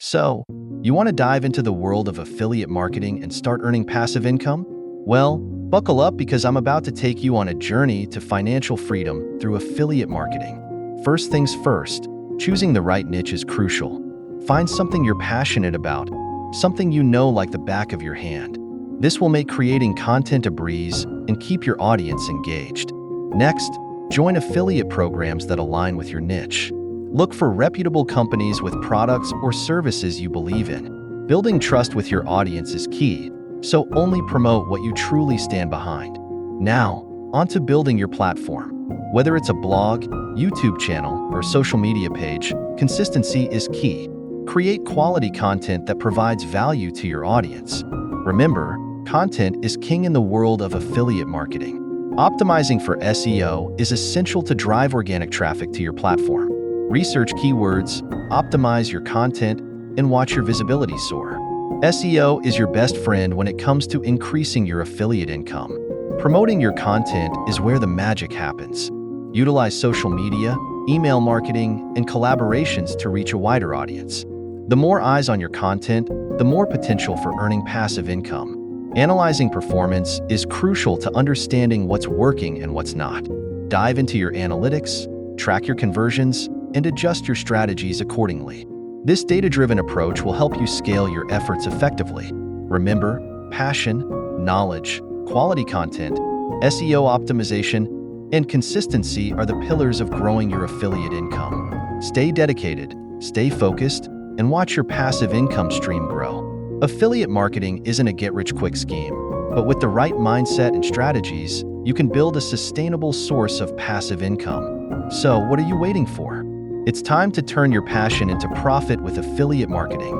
So, you want to dive into the world of affiliate marketing and start earning passive income? Well, buckle up because I'm about to take you on a journey to financial freedom through affiliate marketing. First things first, choosing the right niche is crucial. Find something you're passionate about, something you know like the back of your hand. This will make creating content a breeze and keep your audience engaged. Next, join affiliate programs that align with your niche. Look for reputable companies with products or services you believe in. Building trust with your audience is key, so only promote what you truly stand behind. Now, on to building your platform. Whether it's a blog, YouTube channel, or social media page, consistency is key. Create quality content that provides value to your audience. Remember, content is king in the world of affiliate marketing. Optimizing for SEO is essential to drive organic traffic to your platform. Research keywords, optimize your content, and watch your visibility soar. SEO is your best friend when it comes to increasing your affiliate income. Promoting your content is where the magic happens. Utilize social media, email marketing, and collaborations to reach a wider audience. The more eyes on your content, the more potential for earning passive income. Analyzing performance is crucial to understanding what's working and what's not. Dive into your analytics, track your conversions, and adjust your strategies accordingly. This data-driven approach will help you scale your efforts effectively. Remember, passion, knowledge, quality content, SEO optimization, and consistency are the pillars of growing your affiliate income. Stay dedicated, stay focused, and watch your passive income stream grow. Affiliate marketing isn't a get-rich-quick scheme, but with the right mindset and strategies, you can build a sustainable source of passive income. So, what are you waiting for? It's time to turn your passion into profit with affiliate marketing.